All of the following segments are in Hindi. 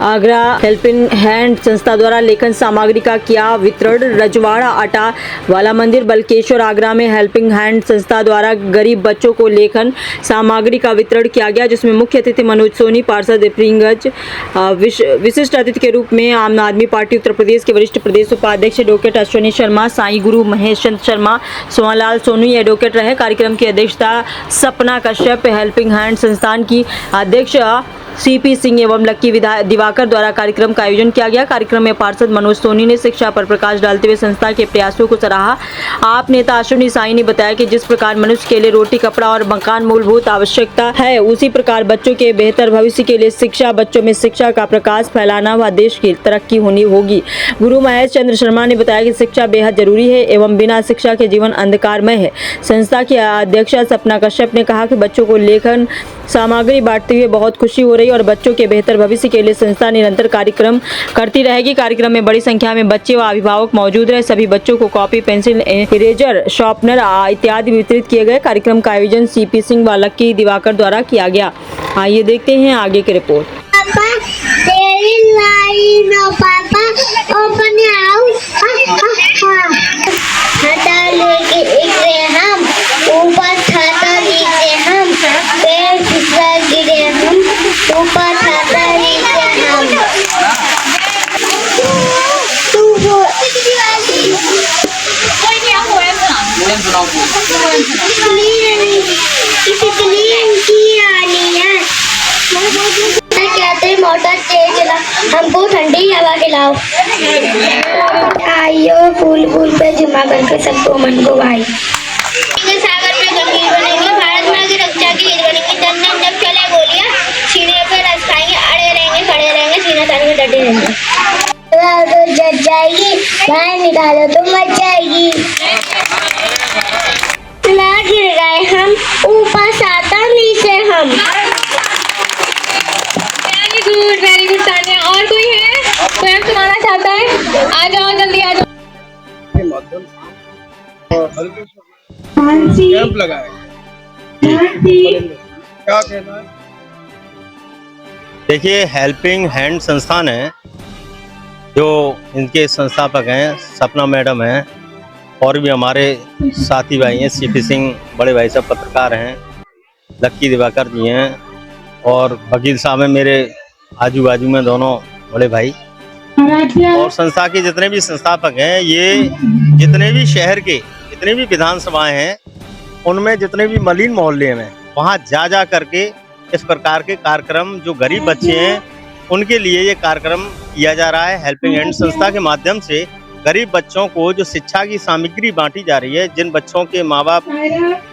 आगरा हेल्पिंग हैंड संस्था द्वारा लेखन सामग्री का किया वितरण। रजवाड़ा आटा वाला मंदिर बलकेश्वर आगरा में हेल्पिंग हैंड संस्था द्वारा गरीब बच्चों को लेखन सामग्री का वितरण किया गया, जिसमें मुख्य अतिथि मनोज सोनी, पार्षद प्रियंगज, विशिष्ट अतिथि के रूप में आम आदमी पार्टी उत्तर प्रदेश के वरिष्ठ प्रदेश उपाध्यक्ष एडवोकेट अश्विनी शर्मा, साईं गुरु महेश चंद्र शर्मा, सोहनलाल सोनू एडवोकेट रहे। कार्यक्रम की अध्यक्षता सपना कश्यप, हेल्पिंग हैंड संस्थान की अध्यक्ष सीपी सिंह एवं लक्की दिवाकर द्वारा कार्यक्रम का आयोजन किया गया। कार्यक्रम में पार्षद मनोज सोनी ने शिक्षा पर प्रकाश डालते हुए संस्था के प्रयासों को सराहा। आप नेता अश्विनी साई ने बताया कि जिस प्रकार मनुष्य के लिए रोटी, कपड़ा और मकान मूलभूत आवश्यकता है, उसी प्रकार बच्चों के बेहतर भविष्य के लिए शिक्षा, बच्चों में शिक्षा का प्रकाश फैलाना व देश की तरक्की होगी। गुरु महेश चंद्र शर्मा ने बताया कि शिक्षा बेहद जरूरी है एवं बिना शिक्षा के जीवन अंधकारमय है। संस्था की अध्यक्ष सपना कश्यप ने कहा कि बच्चों को लेखन सामग्री बांटते हुए बहुत खुशी हो रही और बच्चों के बेहतर भविष्य के लिए संस्था निरंतर कार्यक्रम करती रहेगी। कार्यक्रम में बड़ी संख्या में बच्चे व अभिभावक मौजूद रहे। सभी बच्चों को कॉपी, पेंसिल, इरेजर, शार्पनर इत्यादि वितरित किए गए। कार्यक्रम का आयोजन सीपी सिंह व लक्की दिवाकर द्वारा किया गया। आइए देखते हैं आगे की रिपोर्ट। मोटर तेज चला, हमको ठंडी हवा खिलाओ। आइयो फूल फूल पे जुमा करके सबको मन को भाई। सागर में गंभीर बनेंगे, भारत माँ की रक्षा की हीर बनेंगे। जन जन जब चले गोलियां, सीने पे रस खाएंगे, अड़े रहेंगे, खड़े रहेंगे, सीना तान के डटे रहेंगे। तो जज जाएगी, बाहर निकालो तो मच जाएगी। ना गिर गए हम, ऊपर साता नीचे हम। Very good Tanya. और कोई है स्वयं सुनाना चाहता है? आ जाओ, जल्दी आ जाओ। कैंप लगाए, क्या कहना है? देखिए, हेल्पिंग हैंड संस्थान है, जो इनके संस्थापक हैं सपना मैडम हैं और भी हमारे साथी भाई हैं, सीपी सिंह बड़े भाई साहब पत्रकार हैं, लक्की दिवाकर जी हैं और वकील साहब हैं मेरे आजू बाजू में दोनों बड़े भाई। और संस्था के जितने भी संस्थापक हैं, ये जितने भी शहर के जितने भी विधानसभाएं हैं, उनमें जितने भी मलिन मोहल्ले में वहाँ जा करके इस प्रकार के कार्यक्रम जो गरीब बच्चे हैं उनके लिए ये कार्यक्रम किया जा रहा है। हेल्पिंग हैंड संस्था के माध्यम से गरीब बच्चों को जो शिक्षा की सामग्री बांटी जा रही है, जिन बच्चों के माँ बाप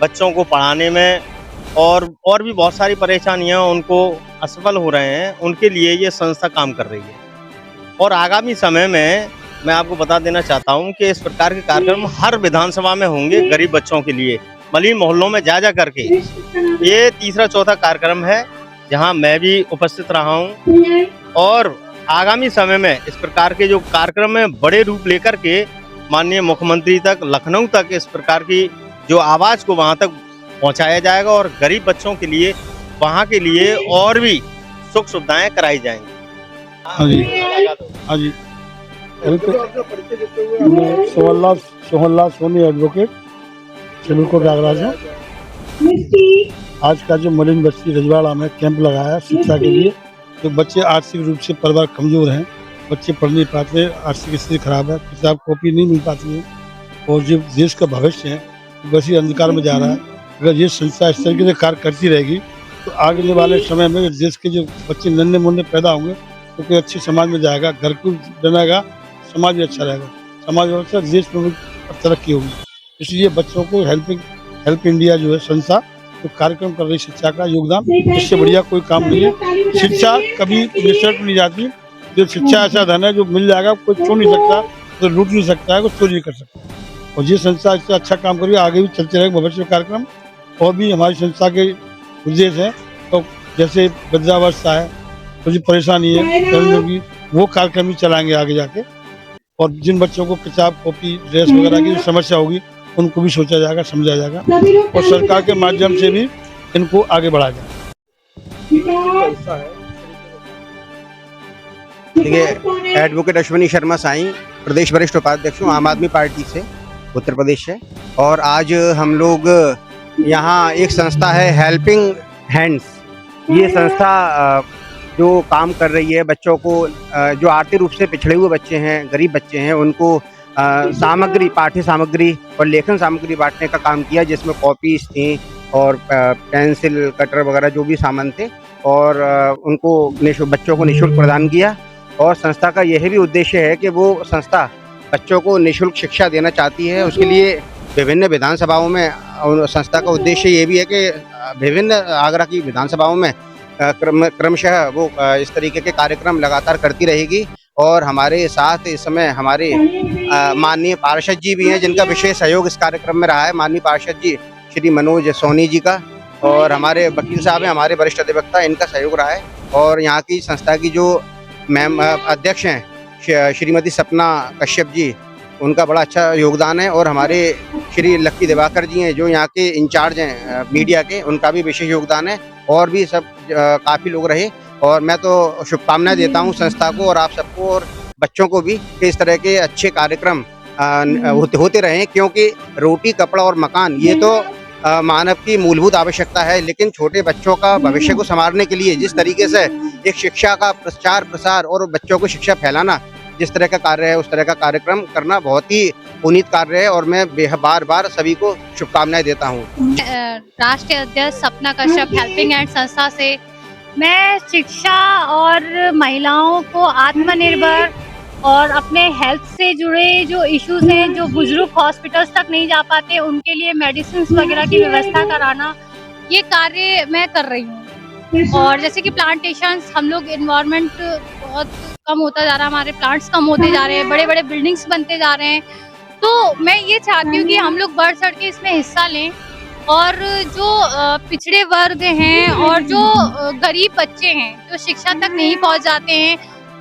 बच्चों को पढ़ाने में और भी बहुत सारी परेशानियां उनको असफल हो रहे हैं, उनके लिए ये संस्था काम कर रही है। और आगामी समय में मैं आपको बता देना चाहता हूं कि इस प्रकार के कार्यक्रम हर विधानसभा में होंगे गरीब बच्चों के लिए, मलिन मोहल्लों में जा करके। ये तीसरा चौथा कार्यक्रम है जहां मैं भी उपस्थित रहा हूं और आगामी समय में इस प्रकार के जो कार्यक्रम में बड़े रूप लेकर के माननीय मुख्यमंत्री तक, लखनऊ तक इस प्रकार की जो आवाज़ को वहां तक पहुंचाया जाएगा और गरीब बच्चों के लिए वहां के लिए और भी सुख सुविधाएं कराई जाएंगी। हाँ जी, हाँ जी। सोहनलाल सोनी एडवोकेट सिविल आगरा से। आज का जो मलिन बस्ती रजवाड़ा में कैंप लगाया शिक्षा के लिए, तो बच्चे आर्थिक रूप से परिवार कमजोर हैं, बच्चे पढ़ नहीं पाते, आर्थिक स्थिति खराब है, किताब कॉपी नहीं मिल पाती है और जो देश का भविष्य है वैसे अंधकार में जा रहा है। अगर ये संस्था इस तरीके से कार्य करती रहेगी तो आगे वाले समय में देश के जो बच्चे नन्हे मुन्ने पैदा होंगे तो कोई अच्छी समाज में जाएगा, घर को बनेगा, समाज भी अच्छा रहेगा, समाज व्यवस्था देश में तरक्की होगी। इसलिए बच्चों को हेल्प इंडिया जो है संस्था तो कार्यक्रम कर रही शिक्षा का योगदान, इससे बढ़िया कोई काम नहीं है। शिक्षा कभी निःशर्त नहीं जाती। जो शिक्षा ऐसा धन है जो मिल जाएगा, कोई छू नहीं सकता, कोई लूट नहीं सकता है, कोई चोरी नहीं कर सकता। और ये संस्था इससे अच्छा काम करिए, आगे भी चलते रहेंगे भविष्य में कार्यक्रम। और भी हमारी संस्था के उद्देश्य है, तो जैसे वृद्धावस्था है, कुछ परेशानी है, वो कार्यक्रम भी चलाएंगे आगे जाके। और जिन बच्चों को किताब, कॉपी, ड्रेस वगैरह की समस्या होगी उनको भी सोचा जाएगा, समझा जाएगा और सरकार के माध्यम से भी इनको आगे बढ़ाया जाएगा। देखिए, एडवोकेट अश्विनी शर्मा साईं, प्रदेश वरिष्ठ उपाध्यक्ष हूँ आम आदमी पार्टी से, उत्तर प्रदेश से। और आज हम लोग यहाँ एक संस्था है हेल्पिंग हैंड्स, ये संस्था जो काम कर रही है बच्चों को, जो आर्थिक रूप से पिछड़े हुए बच्चे हैं, गरीब बच्चे हैं, उनको सामग्री, पाठ्य सामग्री और लेखन सामग्री बांटने का काम किया, जिसमें कॉपीज थी और पेंसिल, कटर वगैरह जो भी सामान थे, और उनको बच्चों को निःशुल्क प्रदान किया। और संस्था का यह भी उद्देश्य है कि वो संस्था बच्चों को निःशुल्क शिक्षा देना चाहती है। उसके लिए विभिन्न विधानसभाओं में संस्था का उद्देश्य ये भी है कि विभिन्न आगरा की विधानसभाओं में क्रमशः वो इस तरीके के कार्यक्रम लगातार करती रहेगी। और हमारे साथ इस समय हमारे माननीय पार्षद जी भी हैं, जिनका विशेष सहयोग इस कार्यक्रम में रहा है। माननीय पार्षद जी श्री मनोज सोनी जी का, और हमारे वकील साहब हैं, हमारे वरिष्ठ अधिवक्ता, इनका सहयोग रहा है। और यहाँ की संस्था की जो मैम अध्यक्ष हैं श्रीमती सपना कश्यप जी, उनका बड़ा अच्छा योगदान है। और हमारे श्री लक्की दिवाकर जी हैं, जो यहाँ के इंचार्ज हैं मीडिया के, उनका भी विशेष योगदान है। और भी सब काफ़ी लोग रहे। और मैं तो शुभकामनाएं देता हूँ संस्था को और आप सबको और बच्चों को भी कि इस तरह के अच्छे कार्यक्रम होते रहें, क्योंकि रोटी, कपड़ा और मकान ये तो मानव की मूलभूत आवश्यकता है। लेकिन छोटे बच्चों का भविष्य को संवारने के लिए जिस तरीके से एक शिक्षा का प्रचार प्रसार और बच्चों को शिक्षा फैलाना जिस तरह का कार्य है, उस तरह का कार्यक्रम करना बहुत ही पुनीत कार्य है। और मैं बार बार सभी को शुभकामनाएं देता हूँ। राष्ट्रीय अध्यक्ष सपना कश्यप हेल्पिंग हैंड संस्था से मैं शिक्षा और महिलाओं को आत्मनिर्भर और अपने हेल्थ से जुड़े जो इश्यूज हैं, जो बुजुर्ग हॉस्पिटल्स तक नहीं जा पाते, उनके लिए मेडिसिन वगैरह की व्यवस्था कराना, ये कार्य मैं कर रही हूँ। और जैसे कि प्लांटेशंस, हम लोग इन्वायरमेंट बहुत कम होता जा रहा है, हमारे प्लांट्स कम होते जा रहे हैं, बड़े बड़े बिल्डिंग्स बनते जा रहे हैं। तो मैं ये चाहती हूँ कि हम लोग बढ़ चढ़ के इसमें हिस्सा लें। और जो पिछड़े वर्ग हैं और जो गरीब बच्चे हैं, जो शिक्षा तक नहीं पहुँच जाते हैं,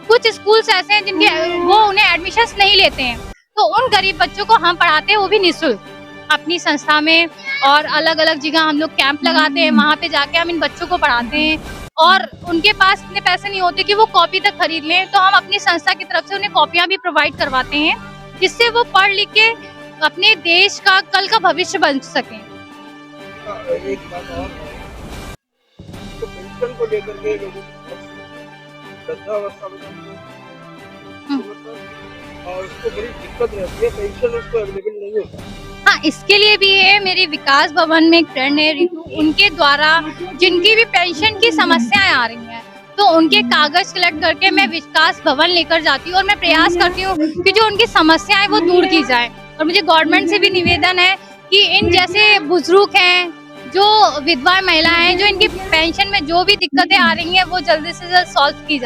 कुछ स्कूल्स ऐसे हैं जिनके वो उन्हें एडमिशन्स नहीं लेते हैं, तो उन गरीब बच्चों को हम पढ़ाते हैं, वो भी निःशुल्क अपनी संस्था में। और अलग अलग जगह हम लोग कैंप लगाते हैं, वहाँ पे जाके हम इन बच्चों को पढ़ाते हैं। और उनके पास इतने पैसे नहीं होते कि वो कॉपी तक खरीद लें, तो हम अपनी संस्था की तरफ से उन्हें कॉपियाँ भी प्रोवाइड करवाते हैं, जिससे वो पढ़ लिख के अपने देश का कल का भविष्य बन सकें। एक बात और है, तो पेंशन को लेकर के लोगों को वृद्धावस्था में और उसको बड़ी दिक्कत रहती है, पेंशन उसको अवेलेबल नहीं होता। हाँ, इसके लिए भी है, मेरी विकास भवन में एक फ्रेंड है रितु, उनके द्वारा जिनकी भी पेंशन की समस्याएं आ रही हैं, तो उनके कागज कलेक्ट करके मैं विकास भवन लेकर जाती हूँ और मैं प्रयास करती हूँ कि जो उनकी समस्याएं वो दूर की जाए। और मुझे गवर्नमेंट से भी निवेदन है कि इन जैसे बुजुर्ग हैं, जो विधवा महिलाएं हैं, जो इनकी पेंशन में जो भी दिक्कतें आ रही हैं, वो जल्दी से जल्द सॉल्व की जाए।